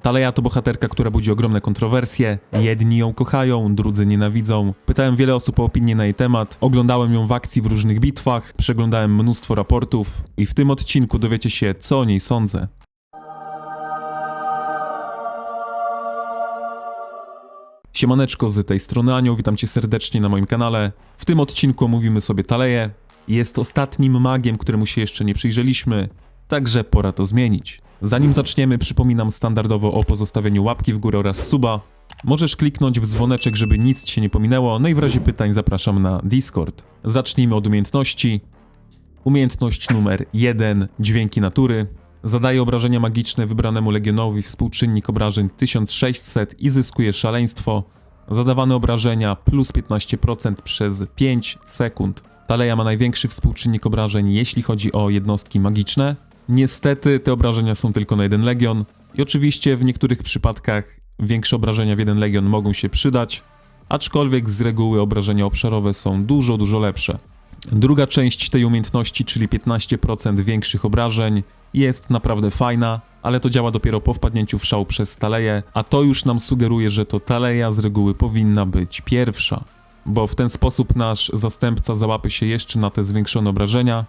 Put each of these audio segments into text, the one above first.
Taleia to bohaterka, która budzi ogromne kontrowersje. Jedni ją kochają, drudzy nienawidzą. Pytałem wiele osób o opinię na jej temat. Oglądałem ją w akcji w różnych bitwach, przeglądałem mnóstwo raportów i w tym odcinku dowiecie się, co o niej sądzę. Siemaneczko, z tej strony Anioł, witam cię serdecznie na moim kanale. W tym odcinku omówimy sobie Taleię. Jest ostatnim magiem, któremu się jeszcze nie przyjrzeliśmy, także pora to zmienić. Zanim zaczniemy, przypominam standardowo o pozostawieniu łapki w górę oraz suba. Możesz kliknąć w dzwoneczek, żeby nic ci się nie pominęło, no i w razie pytań zapraszam na Discord. Zacznijmy od umiejętności. Umiejętność numer 1, dźwięki natury. Zadaje obrażenia magiczne wybranemu legionowi, współczynnik obrażeń 1600 i zyskuje szaleństwo. Zadawane obrażenia plus 15% przez 5 sekund. Taleia ma największy współczynnik obrażeń, jeśli chodzi o jednostki magiczne. Niestety te obrażenia są tylko na jeden legion i oczywiście w niektórych przypadkach większe obrażenia w jeden legion mogą się przydać, aczkolwiek z reguły obrażenia obszarowe są dużo lepsze. Druga część tej umiejętności, czyli 15% większych obrażeń, jest naprawdę fajna, ale to działa dopiero po wpadnięciu w szał przez Taleię, a to już nam sugeruje, że to Taleia z reguły powinna być pierwsza, bo w ten sposób nasz zastępca załapie się jeszcze na te zwiększone obrażenia.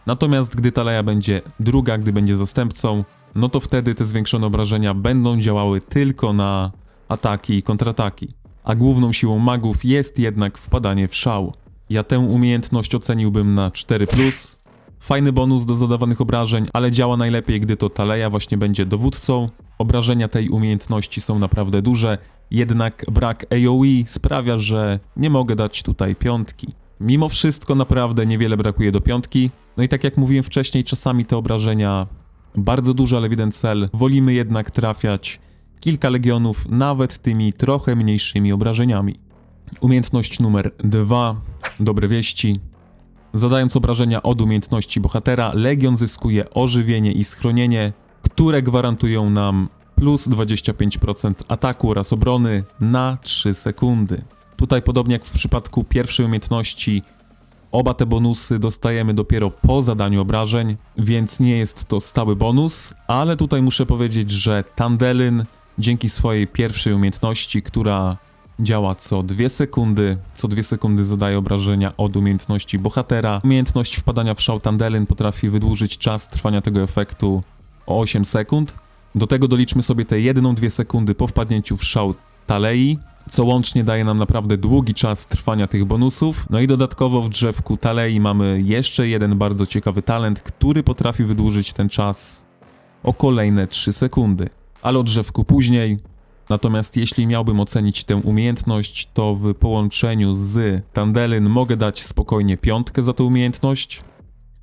Natomiast gdy Taleia będzie druga, gdy będzie zastępcą, no to wtedy te zwiększone obrażenia będą działały tylko na ataki i kontrataki. A główną siłą magów jest jednak wpadanie w szał. Ja tę umiejętność oceniłbym na 4+. Fajny bonus do zadawanych obrażeń, ale działa najlepiej, gdy to Taleia właśnie będzie dowódcą. Obrażenia tej umiejętności są naprawdę duże, jednak brak AoE sprawia, że nie mogę dać tutaj piątki. Mimo wszystko naprawdę niewiele brakuje do piątki. No i tak jak mówiłem wcześniej, czasami te obrażenia bardzo duże, ale w jeden cel. Wolimy jednak trafiać kilka legionów, nawet tymi trochę mniejszymi obrażeniami. Umiejętność numer 2. Dobre wieści. Zadając obrażenia od umiejętności bohatera, legion zyskuje ożywienie i schronienie, które gwarantują nam plus 25% ataku oraz obrony na 3 sekundy. Tutaj podobnie jak w przypadku pierwszej umiejętności, oba te bonusy dostajemy dopiero po zadaniu obrażeń, więc nie jest to stały bonus, ale tutaj muszę powiedzieć, że Tandelyn dzięki swojej pierwszej umiejętności, która działa co 2 sekundy zadaje obrażenia od umiejętności bohatera. Umiejętność wpadania w szał Tandelyn potrafi wydłużyć czas trwania tego efektu o 8 sekund. Do tego doliczmy sobie te 1-2 sekundy po wpadnięciu w szał Talei, co łącznie daje nam naprawdę długi czas trwania tych bonusów. No i dodatkowo w drzewku Talei mamy jeszcze jeden bardzo ciekawy talent, który potrafi wydłużyć ten czas o kolejne 3 sekundy. Ale o drzewku później. Natomiast jeśli miałbym ocenić tę umiejętność, to w połączeniu z Tandelyn mogę dać spokojnie piątkę za tę umiejętność,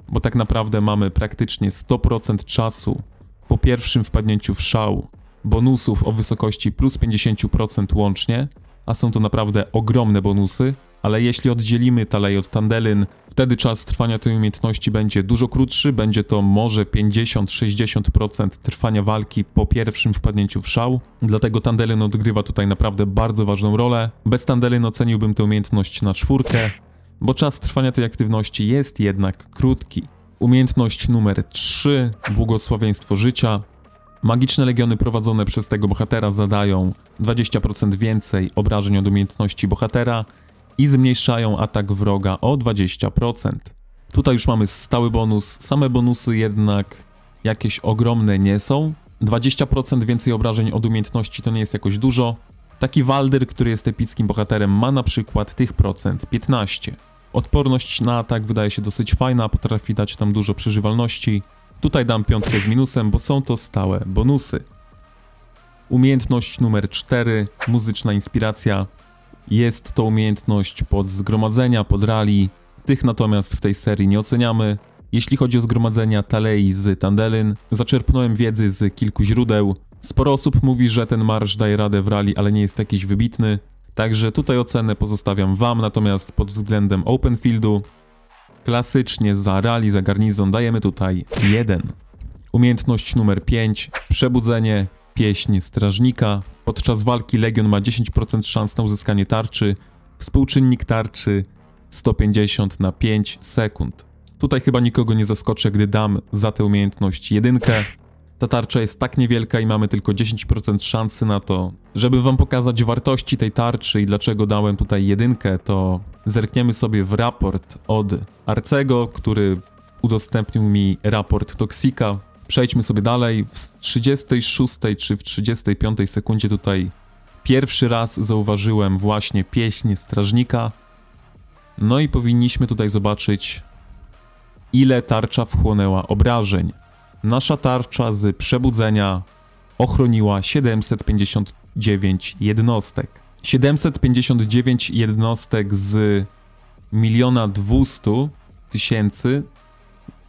bo tak naprawdę mamy praktycznie 100% czasu po pierwszym wpadnięciu w szał bonusów o wysokości plus 50% łącznie, a są to naprawdę ogromne bonusy, ale jeśli oddzielimy Taleię od Tandelyn, wtedy czas trwania tej umiejętności będzie dużo krótszy, będzie to może 50-60% trwania walki po pierwszym wpadnięciu w szał, dlatego Tandelyn odgrywa tutaj naprawdę bardzo ważną rolę. Bez Tandelyn oceniłbym tę umiejętność na 4, bo czas trwania tej aktywności jest jednak krótki. Umiejętność numer 3, błogosławieństwo życia. Magiczne legiony prowadzone przez tego bohatera zadają 20% więcej obrażeń od umiejętności bohatera i zmniejszają atak wroga o 20%. Tutaj już mamy stały bonus, same bonusy jednak jakieś ogromne nie są. 20% więcej obrażeń od umiejętności to nie jest jakoś dużo. Taki Waldyr, który jest epickim bohaterem, ma na przykład tych procent 15. Odporność na atak wydaje się dosyć fajna, potrafi dać tam dużo przeżywalności. Tutaj dam piątkę z minusem, bo są to stałe bonusy. Umiejętność numer 4, muzyczna inspiracja. Jest to umiejętność pod zgromadzenia, pod rally. Tych natomiast w tej serii nie oceniamy. Jeśli chodzi o zgromadzenia Talei z Tandelyn, zaczerpnąłem wiedzy z kilku źródeł. Sporo osób mówi, że ten marsz daje radę w rally, ale nie jest jakiś wybitny. Także tutaj ocenę pozostawiam wam, natomiast pod względem open fieldu klasycznie za rally, za garnizon dajemy tutaj 1. Umiejętność numer 5, przebudzenie, pieśń strażnika. Podczas walki legion ma 10% szans na uzyskanie tarczy, współczynnik tarczy 150 na 5 sekund. Tutaj chyba nikogo nie zaskoczę, gdy dam za tę umiejętność 1. Ta tarcza jest tak niewielka i mamy tylko 10% szansy na to. Żeby wam pokazać wartości tej tarczy i dlaczego dałem tutaj 1, to zerkniemy sobie w raport od Arcego, który udostępnił mi raport Toxika. Przejdźmy sobie dalej. W 36 czy w 35 sekundzie tutaj pierwszy raz zauważyłem właśnie pieśń strażnika. No i powinniśmy tutaj zobaczyć, ile tarcza wchłonęła obrażeń. Nasza tarcza z przebudzenia ochroniła 759 jednostek. 759 jednostek z 1 200 000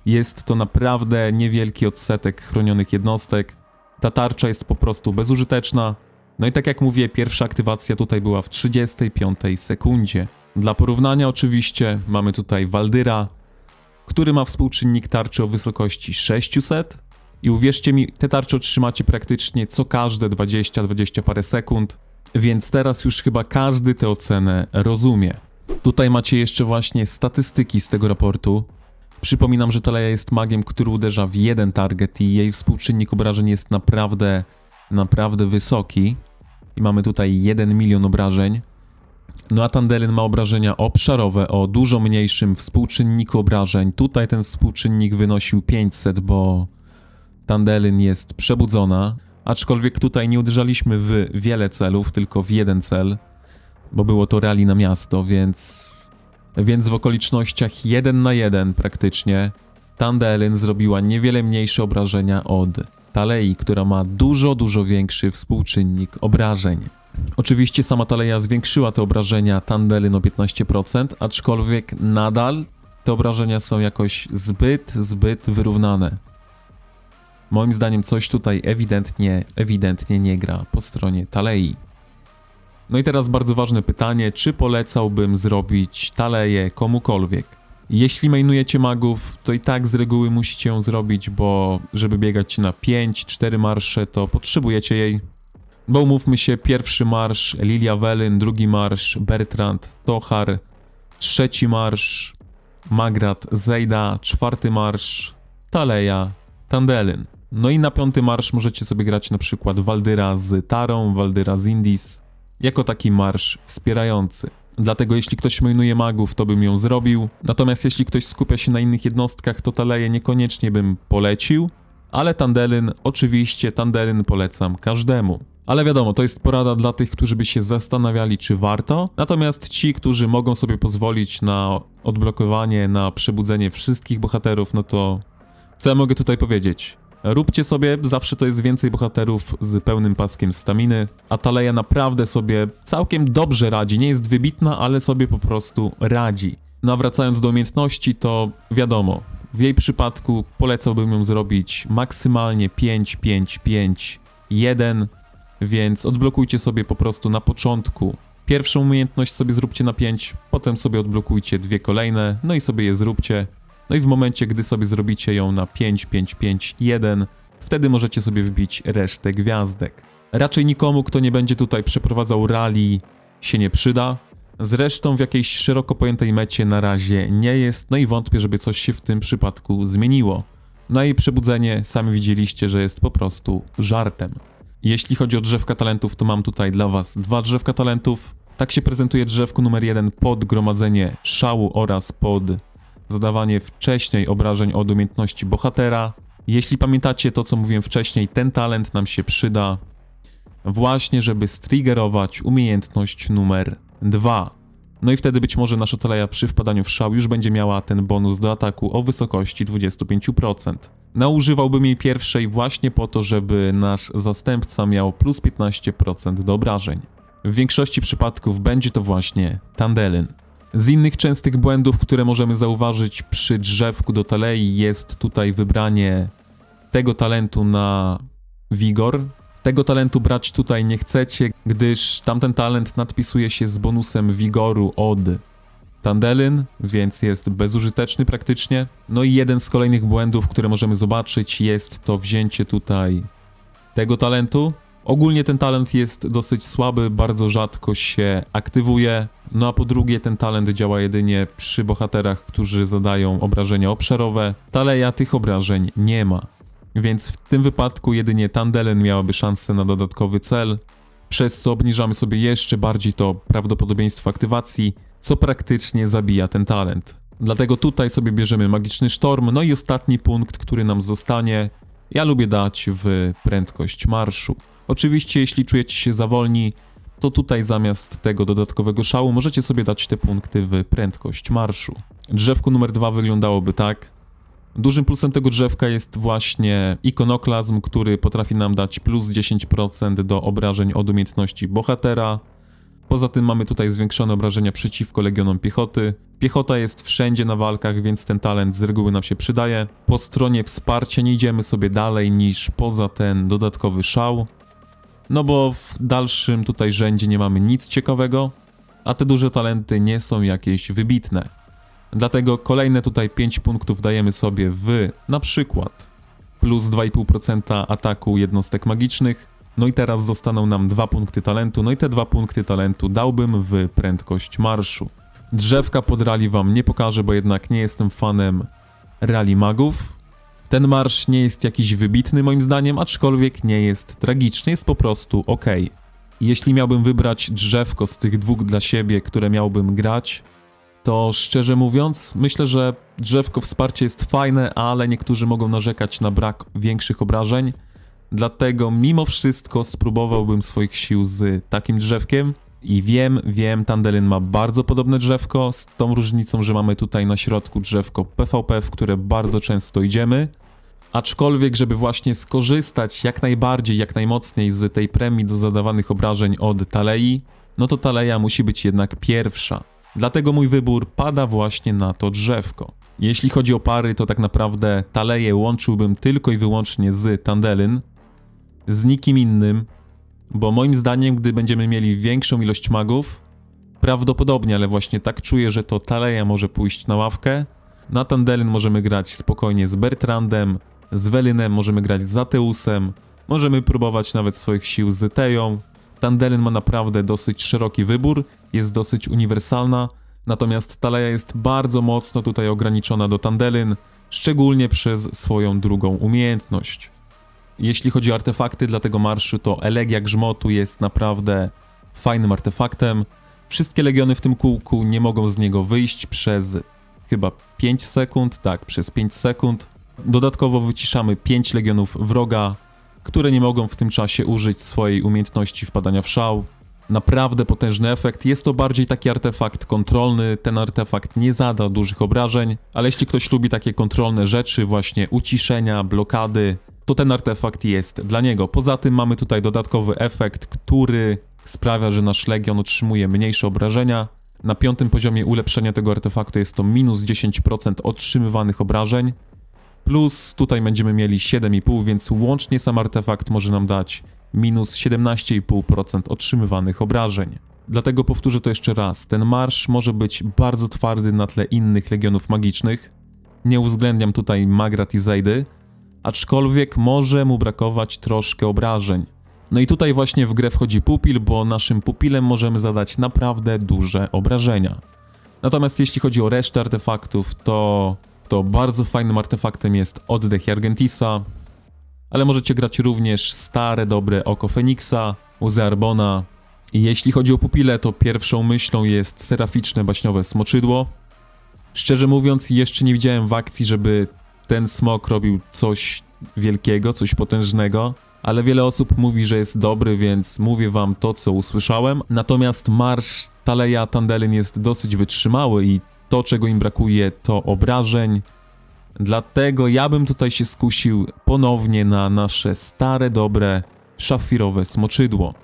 jest to naprawdę niewielki odsetek chronionych jednostek. Ta tarcza jest po prostu bezużyteczna. No i tak jak mówię, pierwsza aktywacja tutaj była w 35 sekundzie. Dla porównania oczywiście mamy tutaj Waldyra, który ma współczynnik tarczy o wysokości 600 i uwierzcie mi, te tarcze otrzymacie praktycznie co każde 20 parę sekund, więc teraz już chyba każdy tę ocenę rozumie. Tutaj macie jeszcze właśnie statystyki z tego raportu. Przypominam, że Taleia jest magiem, który uderza w jeden target i jej współczynnik obrażeń jest naprawdę wysoki. I mamy tutaj 1 milion obrażeń. No a Tandelyn ma obrażenia obszarowe o dużo mniejszym współczynniku obrażeń. Tutaj ten współczynnik wynosił 500, bo Tandelyn jest przebudzona. Aczkolwiek tutaj nie uderzaliśmy w wiele celów, tylko w jeden cel, bo było to rally na miasto, więc w okolicznościach 1 na 1 praktycznie Tandelyn zrobiła niewiele mniejsze obrażenia od Talei, która ma dużo większy współczynnik obrażeń. Oczywiście sama Taleia zwiększyła te obrażenia Tandelyn o 15%, aczkolwiek nadal te obrażenia są jakoś zbyt wyrównane. Moim zdaniem coś tutaj ewidentnie nie gra po stronie Talei. No i teraz bardzo ważne pytanie, czy polecałbym zrobić Taleię komukolwiek? Jeśli mainujecie magów, to i tak z reguły musicie ją zrobić, bo żeby biegać na 5-4 marsze, to potrzebujecie jej. Bo umówmy się, pierwszy marsz Lilia Welyn, drugi marsz Bertrand Tochar, trzeci marsz Magrat Zejda, czwarty marsz Taleia Tandelyn. No i na piąty marsz możecie sobie grać na przykład Waldyra z Tarą, Waldyra z Indis, jako taki marsz wspierający. Dlatego jeśli ktoś mainuje magów, to bym ją zrobił. Natomiast jeśli ktoś skupia się na innych jednostkach, to Taleię niekoniecznie bym polecił. Ale Tandelyn, oczywiście Tandelyn polecam każdemu. Ale wiadomo, to jest porada dla tych, którzy by się zastanawiali, czy warto. Natomiast ci, którzy mogą sobie pozwolić na odblokowanie, na przebudzenie wszystkich bohaterów, no to co ja mogę tutaj powiedzieć? Róbcie sobie, zawsze to jest więcej bohaterów z pełnym paskiem staminy, a Taleia naprawdę sobie całkiem dobrze radzi, nie jest wybitna, ale sobie po prostu radzi. No a wracając do umiejętności, to wiadomo, w jej przypadku polecałbym ją zrobić maksymalnie 5-5-5-1, więc odblokujcie sobie po prostu na początku pierwszą umiejętność sobie zróbcie na 5, potem sobie odblokujcie dwie kolejne, no i sobie je zróbcie. No i w momencie, gdy sobie zrobicie ją na 5-5-5-1, wtedy możecie sobie wbić resztę gwiazdek. Raczej nikomu, kto nie będzie tutaj przeprowadzał rally, się nie przyda. Zresztą w jakiejś szeroko pojętej mecie na razie nie jest, no i wątpię, żeby coś się w tym przypadku zmieniło. No i przebudzenie, sami widzieliście, że jest po prostu żartem. Jeśli chodzi o drzewka talentów, to mam tutaj dla was 2 drzewka talentów. Tak się prezentuje drzewko numer 1 pod gromadzenie szału oraz pod zadawanie wcześniej obrażeń od umiejętności bohatera. Jeśli pamiętacie to, co mówiłem wcześniej, ten talent nam się przyda właśnie, żeby striggerować umiejętność numer 2. No i wtedy być może nasza Taleia przy wpadaniu w szał już będzie miała ten bonus do ataku o wysokości 25%. Używałbym jej pierwszej właśnie po to, żeby nasz zastępca miał plus 15% do obrażeń. W większości przypadków będzie to właśnie Tandelyn. Z innych częstych błędów, które możemy zauważyć przy drzewku do Talei, jest tutaj wybranie tego talentu na Vigor. Tego talentu brać tutaj nie chcecie, gdyż tamten talent nadpisuje się z bonusem Vigoru od Tandelyn, więc jest bezużyteczny praktycznie. No i jeden z kolejnych błędów, które możemy zobaczyć, jest to wzięcie tutaj tego talentu. Ogólnie ten talent jest dosyć słaby, bardzo rzadko się aktywuje. No a po drugie ten talent działa jedynie przy bohaterach, którzy zadają obrażenia obszarowe. Taleia tych obrażeń nie ma. Więc w tym wypadku jedynie Tandelen miałaby szansę na dodatkowy cel, przez co obniżamy sobie jeszcze bardziej to prawdopodobieństwo aktywacji, co praktycznie zabija ten talent. Dlatego tutaj sobie bierzemy Magiczny Sztorm, no i ostatni punkt, który nam zostanie, ja lubię dać w prędkość marszu. Oczywiście jeśli czujecie się za wolni, to tutaj zamiast tego dodatkowego szału możecie sobie dać te punkty w prędkość marszu. Drzewko numer 2 wyglądałoby tak. Dużym plusem tego drzewka jest właśnie ikonoklazm, który potrafi nam dać plus 10% do obrażeń od umiejętności bohatera. Poza tym mamy tutaj zwiększone obrażenia przeciwko legionom piechoty. Piechota jest wszędzie na walkach, więc ten talent z reguły nam się przydaje. Po stronie wsparcia nie idziemy sobie dalej niż poza ten dodatkowy szał. No bo w dalszym tutaj rzędzie nie mamy nic ciekawego, a te duże talenty nie są jakieś wybitne. Dlatego kolejne tutaj 5 punktów dajemy sobie w na przykład plus 2,5% ataku jednostek magicznych. No i teraz zostaną nam 2 punkty talentu, no i te 2 punkty talentu dałbym w prędkość marszu. Drzewka pod rally wam nie pokażę, bo jednak nie jestem fanem rally magów. Ten marsz nie jest jakiś wybitny moim zdaniem, aczkolwiek nie jest tragiczny, jest po prostu ok. Jeśli miałbym wybrać drzewko z tych dwóch dla siebie, które miałbym grać, to szczerze mówiąc, myślę, że drzewko wsparcie jest fajne, ale niektórzy mogą narzekać na brak większych obrażeń. Dlatego mimo wszystko spróbowałbym swoich sił z takim drzewkiem. I wiem, Tandelen ma bardzo podobne drzewko, z tą różnicą, że mamy tutaj na środku drzewko PvP, w które bardzo często idziemy. Aczkolwiek, żeby właśnie skorzystać jak najbardziej, jak najmocniej z tej premii do zadawanych obrażeń od Talei, no to Taleja musi być jednak pierwsza. Dlatego mój wybór pada właśnie na to drzewko. Jeśli chodzi o pary, to tak naprawdę Taleję łączyłbym tylko i wyłącznie z Tandelen, z nikim innym, bo moim zdaniem, gdy będziemy mieli większą ilość magów, prawdopodobnie, ale właśnie tak czuję, że to Taleja może pójść na ławkę. Na Tandelen możemy grać spokojnie z Bertrandem, z Welynem, możemy grać z Ateusem, możemy próbować nawet swoich sił z Teją. Tandelen ma naprawdę dosyć szeroki wybór, jest dosyć uniwersalna, natomiast Taleja jest bardzo mocno tutaj ograniczona do Tandelen, szczególnie przez swoją drugą umiejętność. Jeśli chodzi o artefakty dla tego marszu, to Elegia Grzmotu jest naprawdę fajnym artefaktem. Wszystkie legiony w tym kółku nie mogą z niego wyjść przez chyba 5 sekund, tak, przez 5 sekund. Dodatkowo wyciszamy 5 legionów wroga, które nie mogą w tym czasie użyć swojej umiejętności wpadania w szał. Naprawdę potężny efekt, jest to bardziej taki artefakt kontrolny, ten artefakt nie zada dużych obrażeń, ale jeśli ktoś lubi takie kontrolne rzeczy, właśnie uciszenia, blokady, to ten artefakt jest dla niego. Poza tym mamy tutaj dodatkowy efekt, który sprawia, że nasz legion otrzymuje mniejsze obrażenia. Na 5. poziomie ulepszenia tego artefaktu jest to minus 10% otrzymywanych obrażeń. Plus tutaj będziemy mieli 7,5, więc łącznie sam artefakt może nam dać minus 17,5% otrzymywanych obrażeń. Dlatego powtórzę to jeszcze raz. Ten marsz może być bardzo twardy na tle innych legionów magicznych. Nie uwzględniam tutaj Magrat i Zejdy, aczkolwiek może mu brakować troszkę obrażeń. No i tutaj właśnie w grę wchodzi pupil, bo naszym pupilem możemy zadać naprawdę duże obrażenia. Natomiast jeśli chodzi o resztę artefaktów, to bardzo fajnym artefaktem jest oddech Jargentisa, ale możecie grać również stare, dobre oko Feniksa, łzy Arbona. I jeśli chodzi o pupile, to pierwszą myślą jest seraficzne baśniowe smoczydło. Szczerze mówiąc, jeszcze nie widziałem w akcji, żeby ten smok robił coś wielkiego, coś potężnego, ale wiele osób mówi, że jest dobry, więc mówię wam to, co usłyszałem. Natomiast marsz Taleja Tandelen jest dosyć wytrzymały i to, czego im brakuje, to obrażeń. Dlatego ja bym tutaj się skusił ponownie na nasze stare, dobre, szafirowe smoczydło.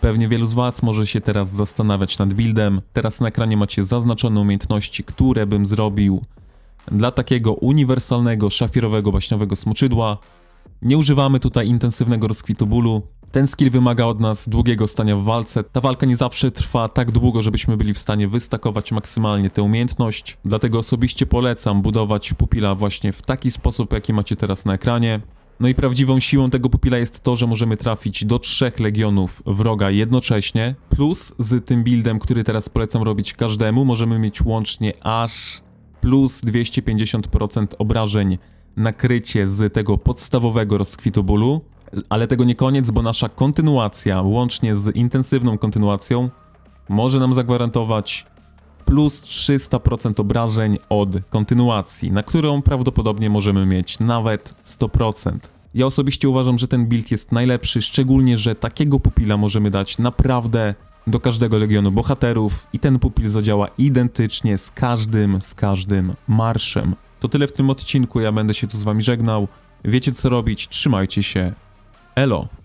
Pewnie wielu z was może się teraz zastanawiać nad buildem. Teraz na ekranie macie zaznaczone umiejętności, które bym zrobił dla takiego uniwersalnego, szafirowego, baśniowego smoczydła. Nie używamy tutaj intensywnego rozkwitu bólu. Ten skill wymaga od nas długiego stania w walce. Ta walka nie zawsze trwa tak długo, żebyśmy byli w stanie wystakować maksymalnie tę umiejętność. Dlatego osobiście polecam budować pupila właśnie w taki sposób, jaki macie teraz na ekranie. No i prawdziwą siłą tego pupila jest to, że możemy trafić do 3 legionów wroga jednocześnie. Plus z tym buildem, który teraz polecam robić każdemu, możemy mieć łącznie aż plus 250% obrażeń nakrycie z tego podstawowego rozkwitu bólu, ale tego nie koniec, bo nasza kontynuacja, łącznie z intensywną kontynuacją, może nam zagwarantować plus 300% obrażeń od kontynuacji, na którą prawdopodobnie możemy mieć nawet 100%. Ja osobiście uważam, że ten build jest najlepszy, szczególnie, że takiego pupila możemy dać naprawdę do każdego legionu bohaterów i ten pupil zadziała identycznie z każdym marszem. To tyle w tym odcinku, ja będę się tu z wami żegnał. Wiecie co robić, trzymajcie się. Elo!